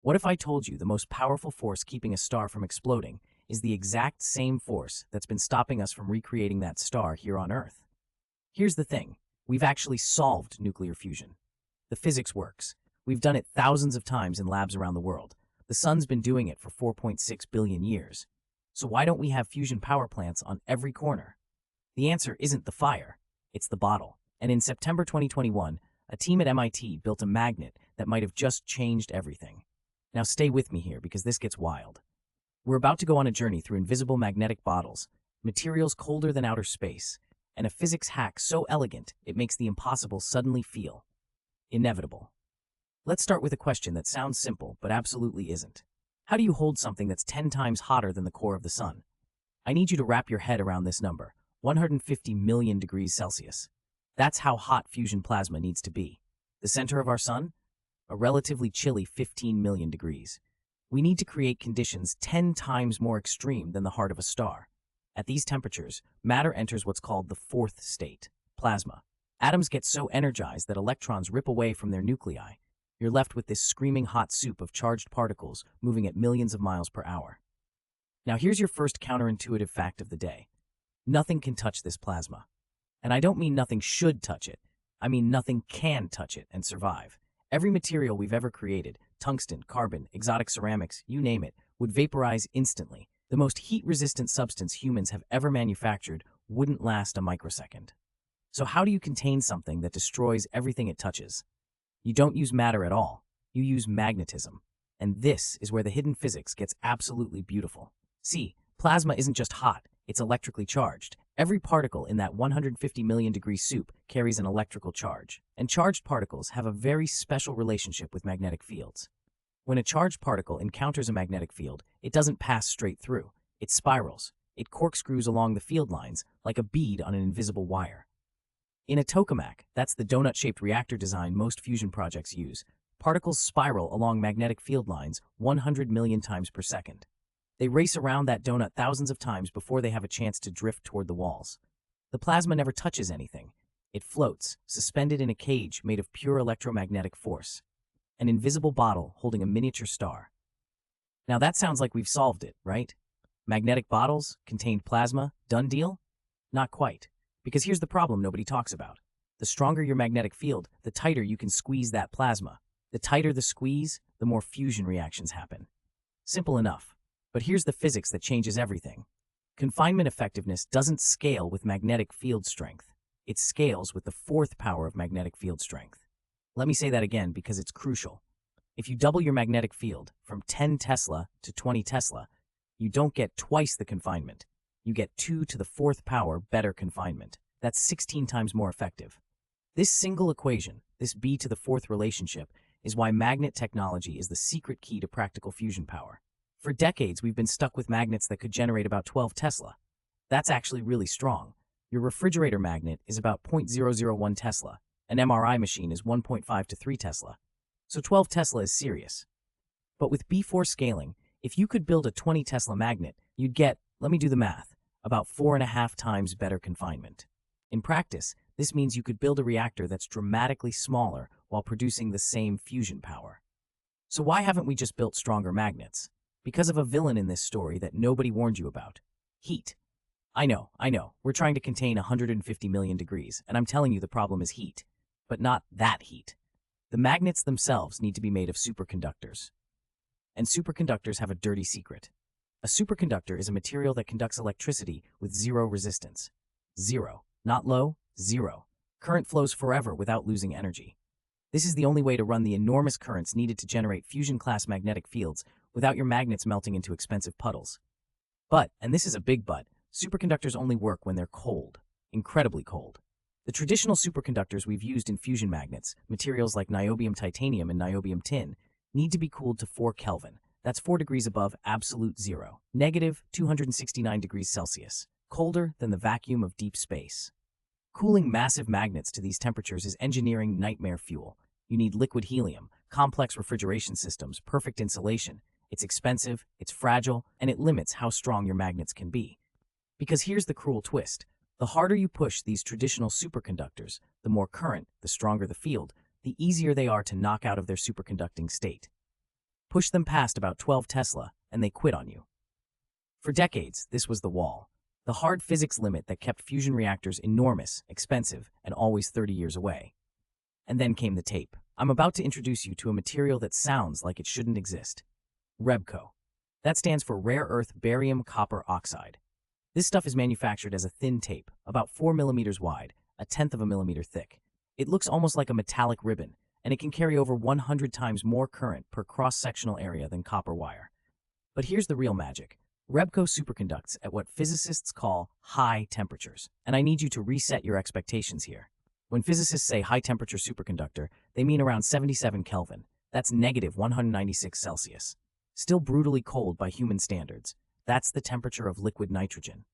What if I told you the most powerful force keeping a star from exploding is the exact same force that's been stopping us from recreating that star here on Earth? Here's the thing. We've actually solved nuclear fusion. The physics works. We've done it thousands of times in labs around the world. The sun's been doing it for 4.6 billion years. So why don't we have fusion power plants on every corner? The answer isn't the fire, it's the bottle. And in September 2021, a team at MIT built a magnet that might have just changed everything. Now stay with me here because this gets wild. We're about to go on a journey through invisible magnetic bottles, materials colder than outer space, and a physics hack so elegant it makes the impossible suddenly feel inevitable. Let's start with a question that sounds simple but absolutely isn't. How do you hold something that's 10 times hotter than the core of the sun? I need you to wrap your head around this number, 150 million degrees Celsius. That's how hot fusion plasma needs to be. The center of our sun? A relatively chilly 15 million degrees. We need to create conditions 10 times more extreme than the heart of a star. At these temperatures, matter enters what's called the fourth state, plasma. Atoms get so energized that electrons rip away from their nuclei. You're left with this screaming hot soup of charged particles moving at millions of miles per hour. Now here's your first counterintuitive fact of the day. Nothing can touch this plasma. And I don't mean nothing should touch it. I mean nothing can touch it and survive. Every material we've ever created, tungsten, carbon, exotic ceramics, you name it, would vaporize instantly. The most heat-resistant substance humans have ever manufactured wouldn't last a microsecond. So how do you contain something that destroys everything it touches? You don't use matter at all. You use magnetism. And this is where the hidden physics gets absolutely beautiful. See, plasma isn't just hot, it's electrically charged. Every particle in that 150 million degree soup carries an electrical charge. And charged particles have a very special relationship with magnetic fields. When a charged particle encounters a magnetic field, it doesn't pass straight through. It spirals. It corkscrews along the field lines like a bead on an invisible wire. In a tokamak, that's the donut-shaped reactor design most fusion projects use, particles spiral along magnetic field lines 100 million times per second. They race around that donut thousands of times before they have a chance to drift toward the walls. The plasma never touches anything. It floats, suspended in a cage made of pure electromagnetic force. An invisible bottle holding a miniature star. Now that sounds like we've solved it, right? Magnetic bottles, contained plasma, done deal? Not quite. Because here's the problem nobody talks about. The stronger your magnetic field, the tighter you can squeeze that plasma. The tighter the squeeze, the more fusion reactions happen. Simple enough. But here's the physics that changes everything. Confinement effectiveness doesn't scale with magnetic field strength. It scales with the fourth power of magnetic field strength. Let me say that again because it's crucial. If you double your magnetic field from 10 Tesla to 20 Tesla, you don't get twice the confinement. You get 2 to the fourth power better confinement. That's 16 times more effective. This single equation, this B to the fourth relationship, is why magnet technology is the secret key to practical fusion power. For decades, we've been stuck with magnets that could generate about 12 Tesla. That's actually really strong. Your refrigerator magnet is about 0.001 Tesla. An MRI machine is 1.5 to 3 Tesla. So 12 Tesla is serious. But with B4 scaling, if you could build a 20 Tesla magnet, you'd get, let me do the math, about 4.5 times better confinement. In practice, this means you could build a reactor that's dramatically smaller while producing the same fusion power. So why haven't we just built stronger magnets? Because of a villain in this story that nobody warned you about. Heat. I know, we're trying to contain 150 million degrees, and I'm telling you the problem is heat. But not that heat. The magnets themselves need to be made of superconductors. And superconductors have a dirty secret. A superconductor is a material that conducts electricity with zero resistance. Zero. Not low, zero. Current flows forever without losing energy. This is the only way to run the enormous currents needed to generate fusion-class magnetic fields without your magnets melting into expensive puddles. But, and this is a big but, superconductors only work when they're cold. Incredibly cold. The traditional superconductors we've used in fusion magnets, materials like niobium titanium and niobium tin, need to be cooled to 4 Kelvin. That's 4 degrees above absolute zero. Negative 269 degrees Celsius. Colder than the vacuum of deep space. Cooling massive magnets to these temperatures is engineering nightmare fuel. You need liquid helium, complex refrigeration systems, perfect insulation. It's expensive, it's fragile, and it limits how strong your magnets can be. Because here's the cruel twist. The harder you push these traditional superconductors, the more current, the stronger the field, the easier they are to knock out of their superconducting state. Push them past about 12 Tesla, and they quit on you. For decades, this was the wall, the hard physics limit that kept fusion reactors enormous, expensive, and always 30 years away. And then came the tape. I'm about to introduce you to a material that sounds like it shouldn't exist. REBCO. That stands for rare earth barium copper oxide. This stuff is manufactured as a thin tape, about 4 millimeters wide, 1/10 of a millimeter thick. It looks almost like a metallic ribbon, and it can carry over 100 times more current per cross-sectional area than copper wire. But here's the real magic. REBCO superconducts at what physicists call high temperatures, and I need you to reset your expectations here. When physicists say high-temperature superconductor, they mean around 77 Kelvin. That's negative 196 Celsius. Still brutally cold by human standards. That's the temperature of liquid nitrogen.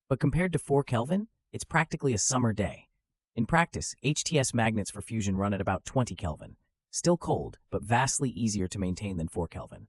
But compared to 4 Kelvin, it's practically a summer day. In practice, HTS magnets for fusion run at about 20 Kelvin. Still cold, but vastly easier to maintain than 4 Kelvin.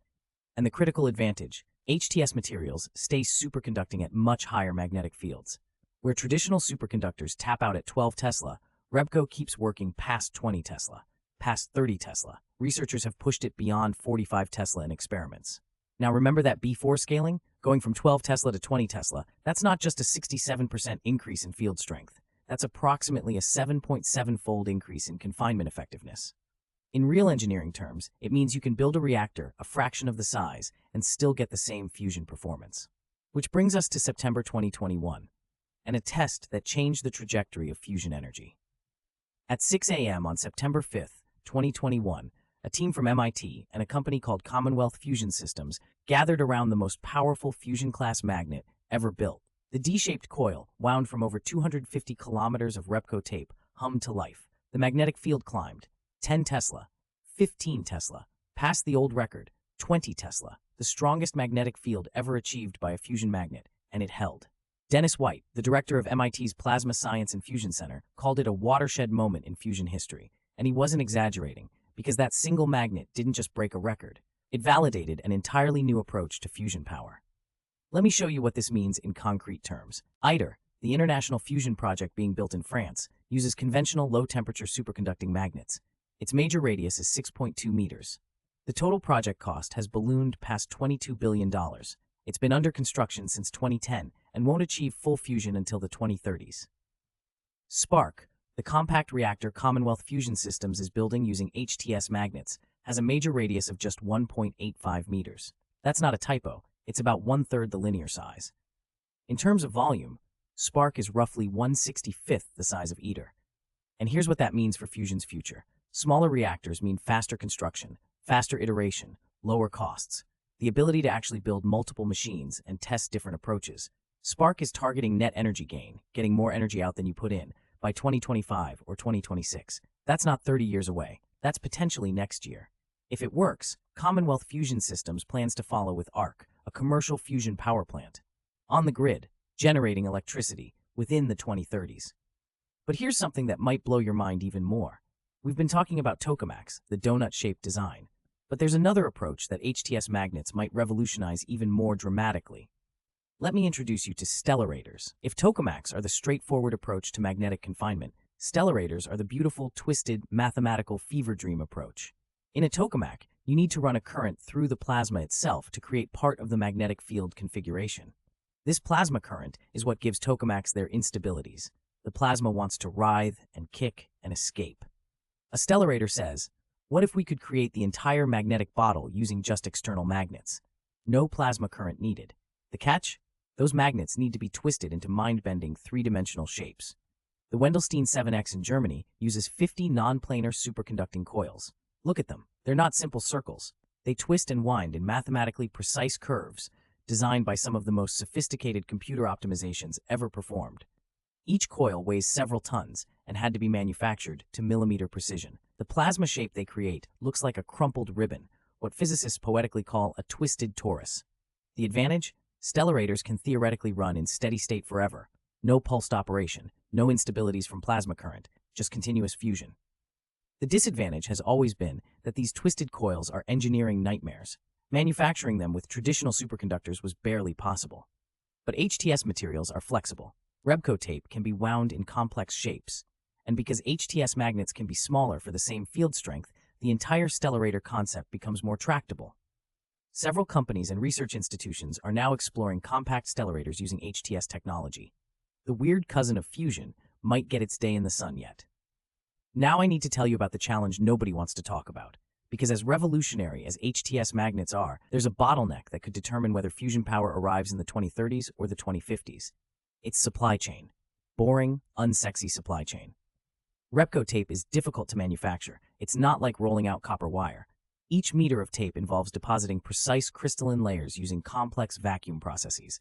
And the critical advantage, HTS materials stay superconducting at much higher magnetic fields. Where traditional superconductors tap out at 12 Tesla, REBCO keeps working past 20 Tesla, past 30 Tesla. Researchers have pushed it beyond 45 Tesla in experiments. Now remember that B4 scaling? Going from 12 Tesla to 20 Tesla, that's not just a 67% increase in field strength. That's approximately a 7.7-fold increase in confinement effectiveness. In real engineering terms, it means you can build a reactor a fraction of the size and still get the same fusion performance. Which brings us to September 2021, and a test that changed the trajectory of fusion energy. At 6 a.m. on September 5th, 2021, a team from MIT and a company called Commonwealth Fusion Systems gathered around the most powerful fusion-class magnet ever built. The D-shaped coil, wound from over 250 kilometers of REBCO tape, hummed to life. The magnetic field climbed 10 Tesla, 15 Tesla, past the old record, 20 Tesla, the strongest magnetic field ever achieved by a fusion magnet, and it held. Dennis White, the director of MIT's Plasma Science and Fusion Center, called it a watershed moment in fusion history, and he wasn't exaggerating, because that single magnet didn't just break a record. It validated an entirely new approach to fusion power. Let me show you what this means in concrete terms. ITER, the International Fusion Project being built in France, uses conventional low-temperature superconducting magnets. Its major radius is 6.2 meters. The total project cost has ballooned past $22 billion. It's been under construction since 2010 and won't achieve full fusion until the 2030s. Spark, the compact reactor Commonwealth Fusion Systems is building using HTS magnets, has a major radius of just 1.85 meters. That's not a typo. It's about 1/3 the linear size. In terms of volume, Spark is roughly 1/65th the size of ITER. And here's what that means for fusion's future. Smaller reactors mean faster construction, faster iteration, lower costs, the ability to actually build multiple machines and test different approaches. Spark is targeting net energy gain, getting more energy out than you put in, by 2025 or 2026. That's not 30 years away. That's potentially next year. If it works, Commonwealth Fusion Systems plans to follow with ARC, a commercial fusion power plant, on the grid, generating electricity within the 2030s. But here's something that might blow your mind even more. We've been talking about tokamaks, the donut-shaped design, but there's another approach that HTS magnets might revolutionize even more dramatically. Let me introduce you to Stellarators. If tokamaks are the straightforward approach to magnetic confinement, Stellarators are the beautiful, twisted, mathematical fever dream approach. In a tokamak, you need to run a current through the plasma itself to create part of the magnetic field configuration. This plasma current is what gives tokamaks their instabilities. The plasma wants to writhe and kick and escape. A Stellarator says, what if we could create the entire magnetic bottle using just external magnets? No plasma current needed. The catch? Those magnets need to be twisted into mind-bending three-dimensional shapes. The Wendelstein 7X in Germany uses 50 non-planar superconducting coils. Look at them. They're not simple circles. They twist and wind in mathematically precise curves designed by some of the most sophisticated computer optimizations ever performed. Each coil weighs several tons and had to be manufactured to millimeter precision. The plasma shape they create looks like a crumpled ribbon, what physicists poetically call a twisted torus. The advantage? Stellarators can theoretically run in steady state forever. No pulsed operation, no instabilities from plasma current, just continuous fusion. The disadvantage has always been that these twisted coils are engineering nightmares. Manufacturing them with traditional superconductors was barely possible. But HTS materials are flexible. REBCO tape can be wound in complex shapes. And because HTS magnets can be smaller for the same field strength, the entire Stellarator concept becomes more tractable. Several companies and research institutions are now exploring compact stellarators using HTS technology. The weird cousin of fusion might get its day in the sun yet. Now I need to tell you about the challenge nobody wants to talk about. Because as revolutionary as HTS magnets are, there's a bottleneck that could determine whether fusion power arrives in the 2030s or the 2050s. It's supply chain. Boring, unsexy supply chain. Repco tape is difficult to manufacture. It's not like rolling out copper wire. Each meter of tape involves depositing precise crystalline layers using complex vacuum processes.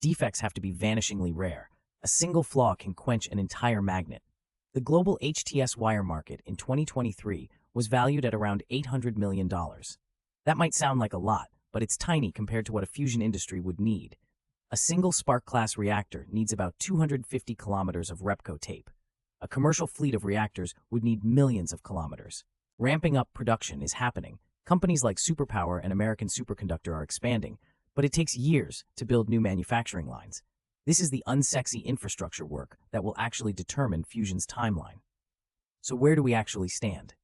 Defects have to be vanishingly rare. A single flaw can quench an entire magnet. The global HTS wire market in 2023 was valued at around $800 million. That might sound like a lot, but it's tiny compared to what a fusion industry would need. A single spark-class reactor needs about 250 kilometers of Repco tape. A commercial fleet of reactors would need millions of kilometers. Ramping up production is happening. Companies like Superpower and American Superconductor are expanding, but it takes years to build new manufacturing lines. This is the unsexy infrastructure work that will actually determine fusion's timeline. So where do we actually stand?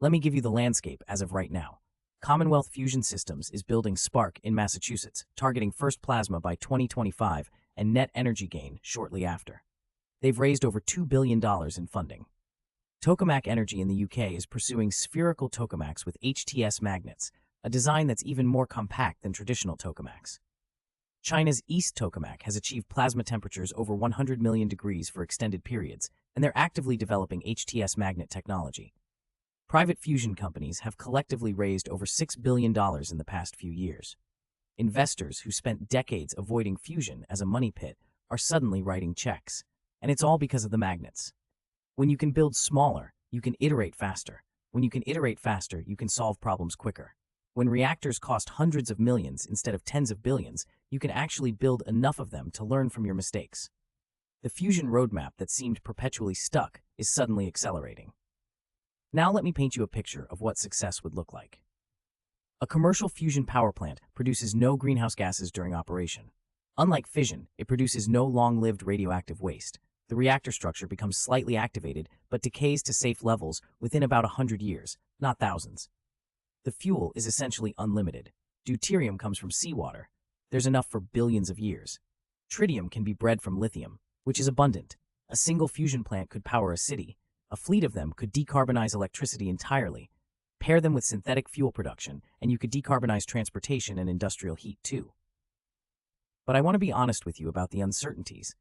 Let me give you the landscape as of right now. Commonwealth Fusion Systems is building Spark in Massachusetts, targeting first plasma by 2025 and net energy gain shortly after. They've raised over $2 billion in funding. Tokamak Energy in the UK is pursuing spherical tokamaks with HTS magnets, a design that's even more compact than traditional tokamaks. China's East Tokamak has achieved plasma temperatures over 100 million degrees for extended periods, and they're actively developing HTS magnet technology. Private fusion companies have collectively raised over $6 billion in the past few years. Investors who spent decades avoiding fusion as a money pit are suddenly writing checks, and it's all because of the magnets. When you can build smaller, you can iterate faster. When you can iterate faster, you can solve problems quicker. When reactors cost hundreds of millions instead of tens of billions, you can actually build enough of them to learn from your mistakes. The fusion roadmap that seemed perpetually stuck is suddenly accelerating. Now let me paint you a picture of what success would look like. A commercial fusion power plant produces no greenhouse gases during operation. Unlike fission, it produces no long-lived radioactive waste. The reactor structure becomes slightly activated, but decays to safe levels within about 100 years, not thousands. The fuel is essentially unlimited. Deuterium comes from seawater. There's enough for billions of years. Tritium can be bred from lithium, which is abundant. A single fusion plant could power a city. A fleet of them could decarbonize electricity entirely. Pair them with synthetic fuel production, and you could decarbonize transportation and industrial heat too. But I want to be honest with you about the uncertainties.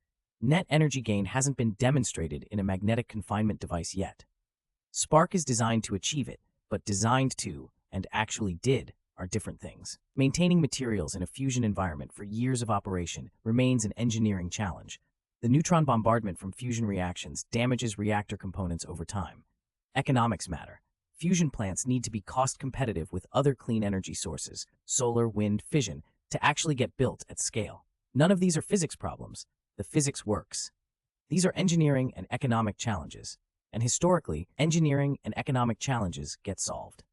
Net energy gain hasn't been demonstrated in a magnetic confinement device yet. Spark is designed to achieve it, but designed to, and actually did, are different things. Maintaining materials in a fusion environment for years of operation remains an engineering challenge. The neutron bombardment from fusion reactions damages reactor components over time. Economics matter. Fusion plants need to be cost competitive with other clean energy sources, solar, wind, fission, to actually get built at scale. None of these are physics problems. The physics works. These are engineering and economic challenges. And historically, engineering and economic challenges get solved.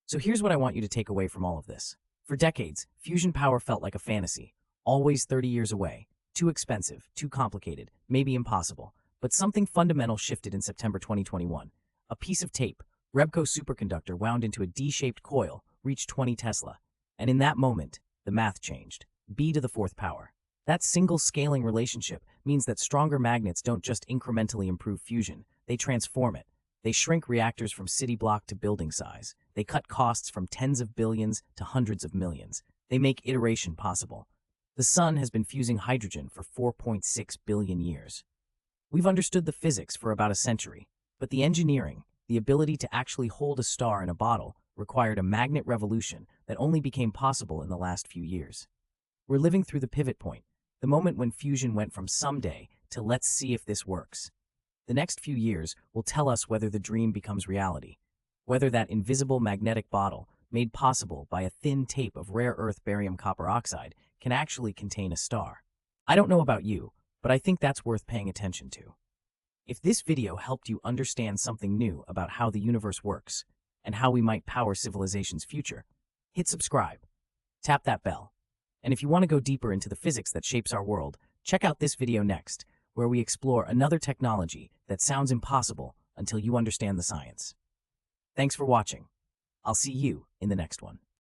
So here's what I want you to take away from all of this. For decades, fusion power felt like a fantasy, always 30 years away. Too expensive, too complicated, maybe impossible. But something fundamental shifted in September 2021. A piece of tape, Repco superconductor wound into a D-shaped coil, reached 20 Tesla. And in that moment, the math changed. B to the fourth power. That single scaling relationship means that stronger magnets don't just incrementally improve fusion, they transform it. They shrink reactors from city block to building size. They cut costs from tens of billions to hundreds of millions. They make iteration possible. The sun has been fusing hydrogen for 4.6 billion years. We've understood the physics for about a century, but the engineering, the ability to actually hold a star in a bottle, required a magnet revolution that only became possible in the last few years. We're living through the pivot point, the moment when fusion went from someday to let's see if this works. The next few years will tell us whether the dream becomes reality, whether that invisible magnetic bottle, made possible by a thin tape of rare earth barium copper oxide, can actually contain a star. I don't know about you, but I think that's worth paying attention to. If this video helped you understand something new about how the universe works and how we might power civilization's future, hit subscribe, tap that bell. And if you want to go deeper into the physics that shapes our world, check out this video next, where we explore another technology that sounds impossible until you understand the science. Thanks for watching. I'll see you in the next one.